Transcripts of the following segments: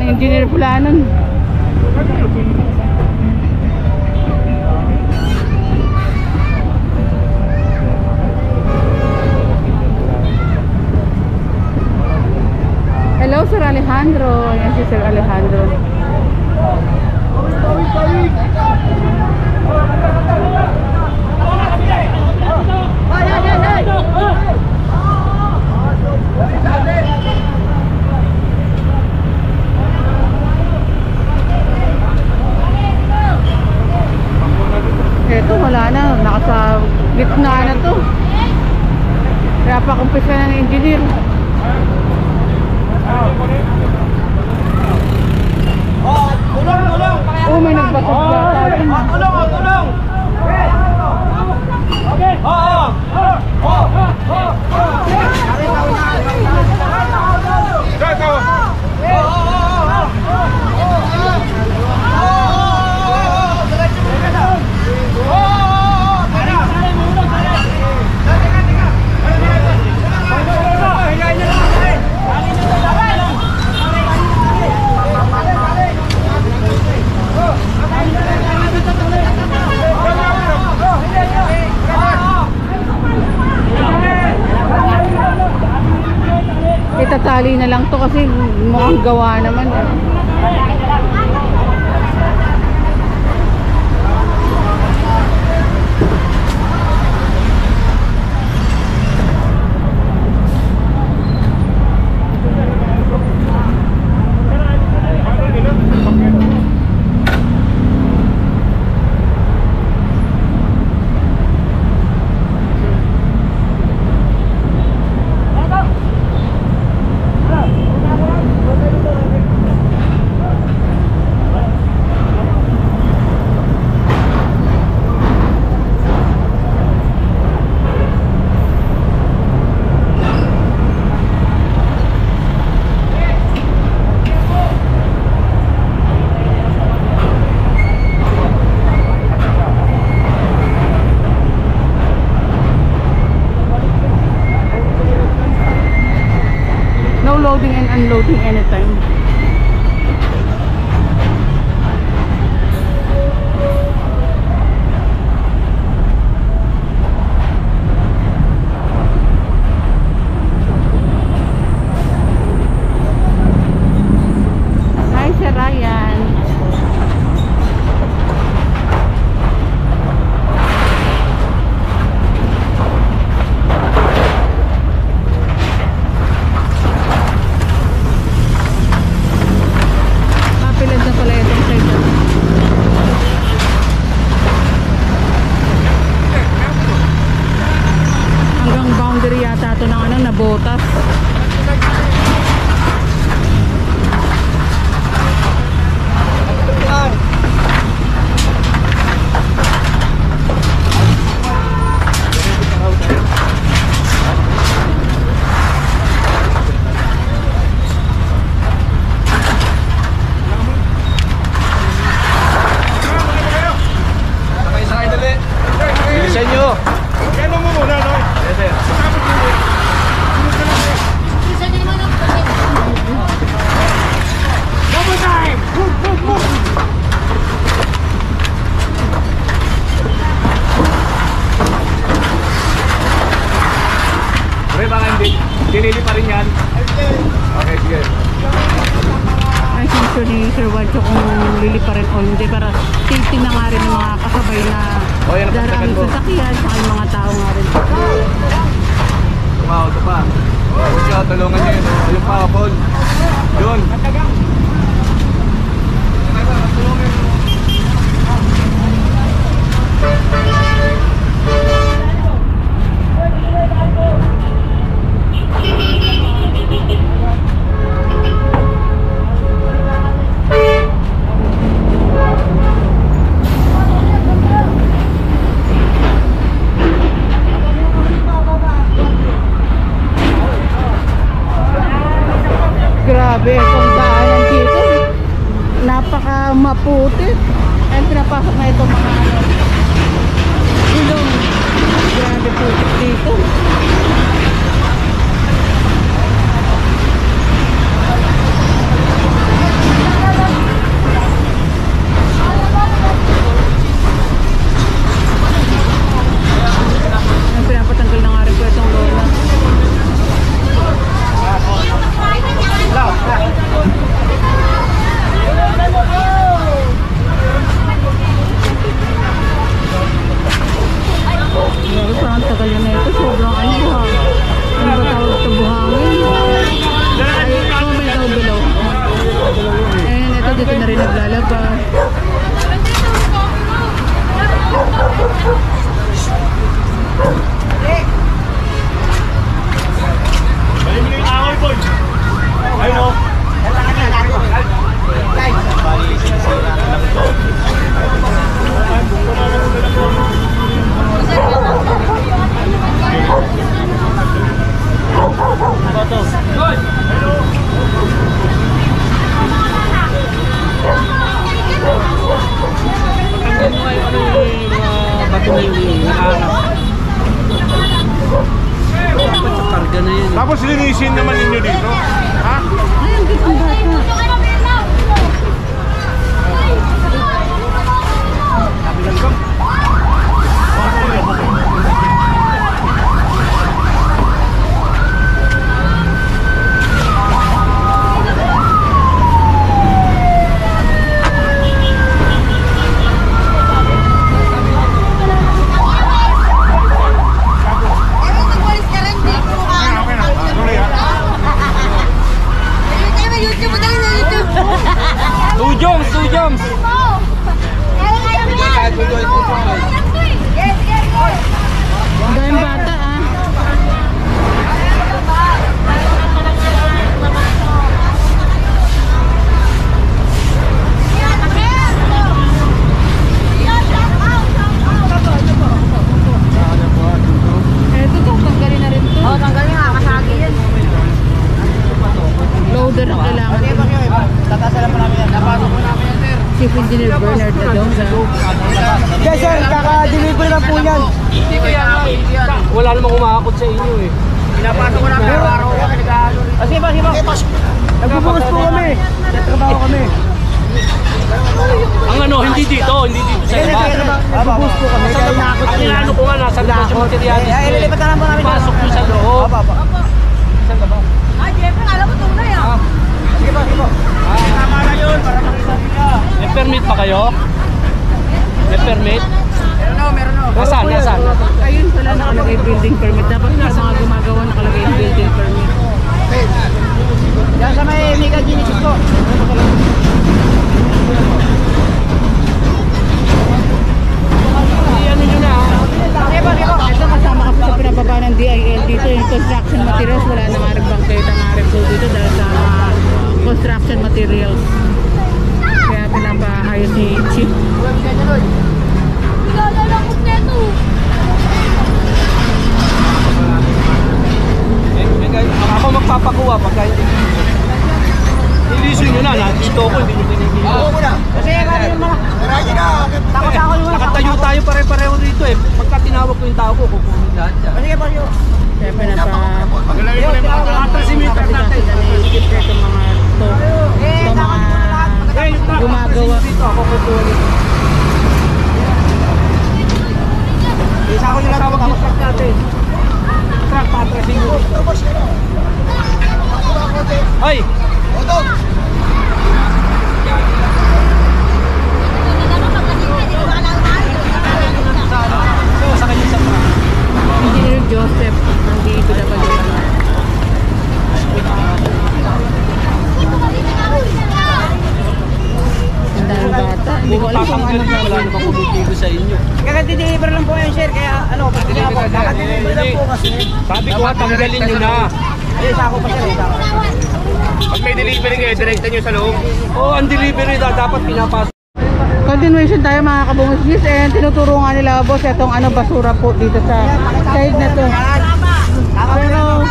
Engineer Planon. Hello, Sir Alejandro. Ayan si Sir Alejandro. Eto, wala na. Nakasa gitna na to. Kaya pa kumpisa na ng engineer. Oh, may nagbasag yata. Tulong! Okay. Itatali na lang to kasi mukhang gawa naman eh. Loading and unloading anytime. Hi, Sir Ryan. Yata ito ng nabotas. Bilisan nyo! Kaya mo muna, no? Yes, sir. Double time! Move! Pre, baka hindi. Dinili pa rin yan. Okay, sige. Ay, usually, Sir Wadjo, kung lili pa rin o hindi, para safety na nga rin ng mga kasabay na daraming sasakyan, saka yung mga tao nga rin. Wow, ito pa. Pucha, tulungan nyo yun. Ayun pa, Paul. Yun. Grabe, itong daanan dito, napaka maputi. Ay, pinapasok na itong mga gulong. Grabe po dito. kaya na ito, sobrang ano ha. Ano ba tawag ito, buhangin? Ay, comment down below. And ito, dito na rin naglalaba. Balik mo yung away, boy. Ayun o. Tapos linisin naman ninyo dito. Ha? Ay, ang cute ng bata. Two jumps. Ang daming bata ah. Eto to, tanggalin na rin to. Oo, tanggalin nga, kasagi yan. Loader ang kailangan. Tatasalan pa namin yan. Napasok mo namin yan, sir. Chief Engineer Bernard Tadonga. Yes, sir. Kaka-deliver na po yan. Hindi kaya nga, hindi yan. Wala namang umakakot sa inyo eh. Pinapasok ko namin ang araw ko. Nag-aalo rin. Sige ba, sige ba? Nagbubukas po kami. Nagtrabaho kami. Ang ano, hindi dito sa labas. Nagbubukas po kami. Kaya nakakot Ang inaano ko nga, nasa labas yung materialis. Ay, ililipat na lang po namin. Pasok nyo sa loob. Ay, Jeff, alam mo tunay ah. Sige ba, sige ba? Tama na yun, para makita nila. May permit pa kayo? May permit? Meron na. Nasaan? Ayun pala nakalagay building permit. Dapat nga sa mga gumagawa nakalagay yung building permit. Diyan sa may Mega Genesis po. Ano nyo na? Sige ba, sige ba? Ito kasama kasi sa pinababa ng DIL dito yung construction materials. Wala na nga rin bangketa nga rin po dito dahil sa mga construction materials. Kaya pinapaayos ni Chief. Ako magpapakuha pagka hindi. Ilisin nyo na, nandito ako, hindi nyo tinigil. Kasi nga rin yung mga. Takot ako yung mga. Nakatayo tayo pare-pareho dito eh. Pagka tinawag ko yung tao ko, kukunin lahat dyan. Sige ba, sige ba? Kaya pinapa... Pagalagay mo na yung mga Tasimita natin. Chief ito mga to. Ito mga gumagawa. Dito ako kukunin. Isa ko nila Tawag yung truck natin. Truck, patrasin mo. Ay! Sa kanya sa truck. Engineer Joseph ng DPW. Ang daming bata. Hindi ko alam kung ano Wala namang kumitigo sa inyo. Kaka-deliver lang po yan, sir. Kaya ano, kaka-deliver lang po kasi. Sabi ko, tanggalin nyo na. Ay, isa ako pa, sir. Isa ako. Pag may delivery kayo, direkta nyo sa loob. Oo, ang delivery dapat pinapasok. Continuation tayo mga kabungis and tinuturo nga nila boss itong ano basura po dito sa side na to. Pero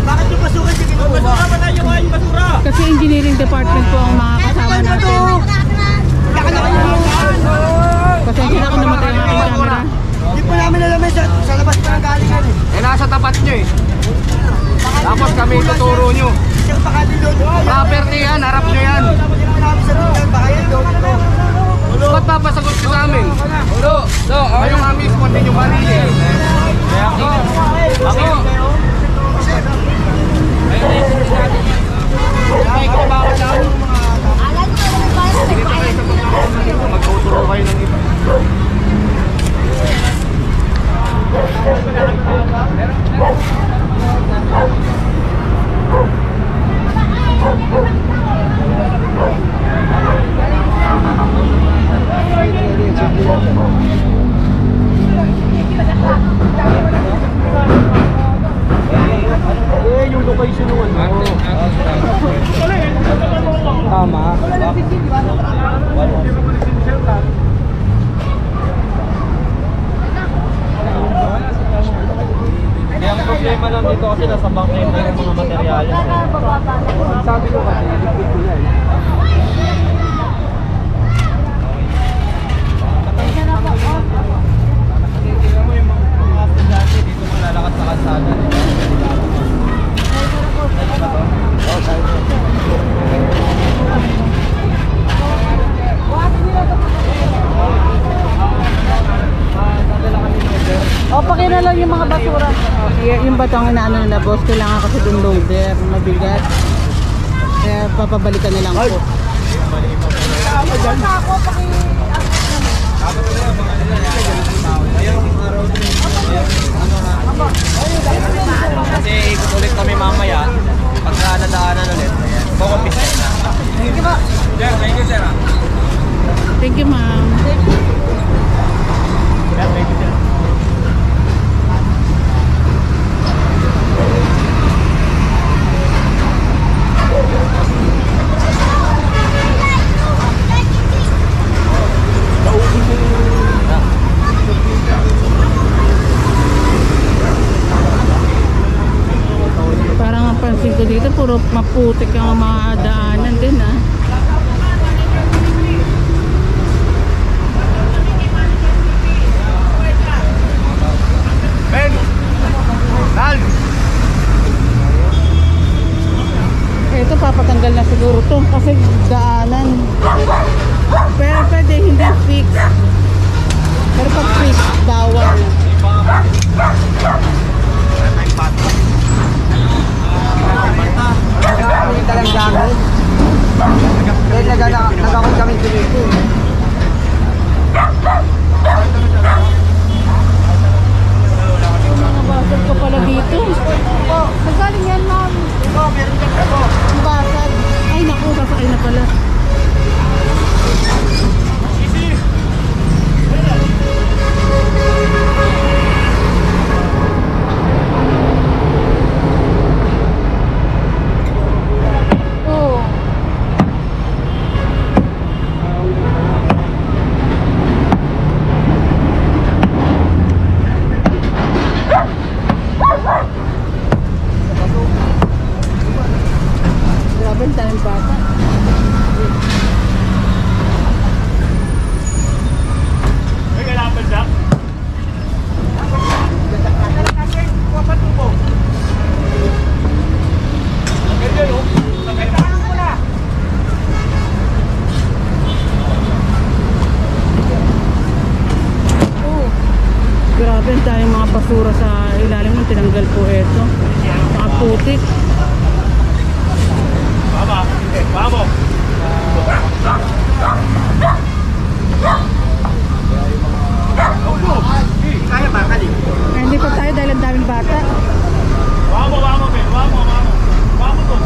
Bakit yung basura? Sige, basura ba tayo yung basura? kasi engineering department po ang mga kasama natin. Pasensya na kung namatay ang aking camera. Hindi po namin alam sa labas pa ng galing yan eh. Eh, nasa tapat nyo eh. Tapos kami tuturo nyo. Sir, baka dito. Property yan, harap nyo yan. Dapat yung namin sa dito. Baka dito. Ba't papasagot ka sa amin? Kayo nga mismo, hindi nyo marili. Kaya ako. Ay, kabawal na ako. Magtuturo kayo ng iba. Yung location ng ano. Tama. Kaya ang problema lang dito kasi nasa bangkay na yung mga materyales. Sabi ko kasi, liquid ko na eh. Tingnan mo yung mga estudyante dito malalakad sa kalsada. O, pakina lang yung mga basura. Yung batong inaano nila, boss, kailangan kasi dun loader, mabigat. Kaya papabalikan nilang po. Kasi ikot ulit kami mamaya. Pagka nadaanan ulit, kukumpis na. Thank you po. Sir, thank you sir. Thank you, ma'am. Parang ang pansin ko dito, puro maputik ang mga daanan din, ah. Ben! Dal! Ito papatanggal na siguro to kasi daanan. Pero pwede hindi fix. Pero pag fix, bawal. May dalang gamit. Dahil nagakot kami dito. Mga basag ko pala dito. Sagaling yan, ma'am. Ang basag. Ay, naku, sasakay na pala. Oh. Grabe, ang daming bata. May kailangan siya? Oh. Grabe, ang daming mga basura sa ilalim ng tinanggal po ito. Mga putik. Baba. Baba. Kaya ba, Kali? Ay, hindi pa tayo dahil ang daming bata. Baba, baba, Ben. Baba, baba. Baba to.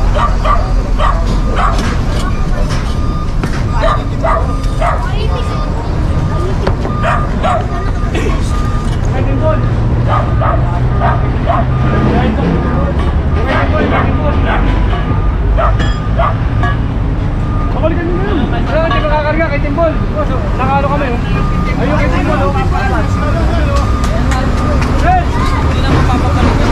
Ay, Dimbol. Pakalikan nyo na yun. Ano, hindi makakarga kay Timbol. Nakalo kami, oh. Ayun kay Timbol, oh. Ben! Hindi na mapapapalitan.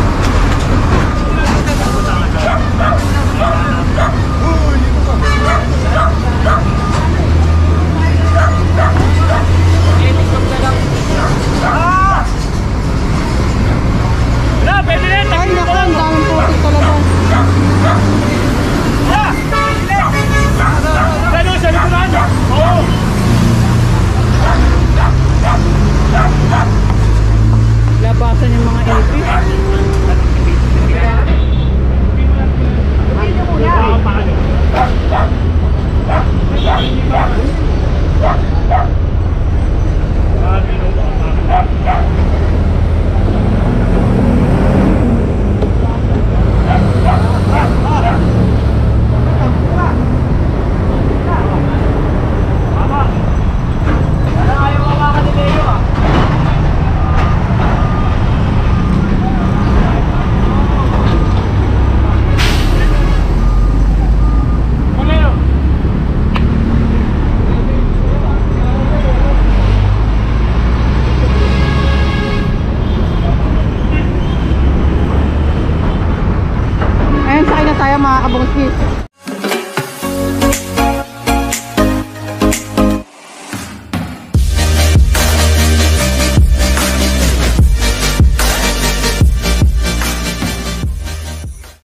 mga kabungskis.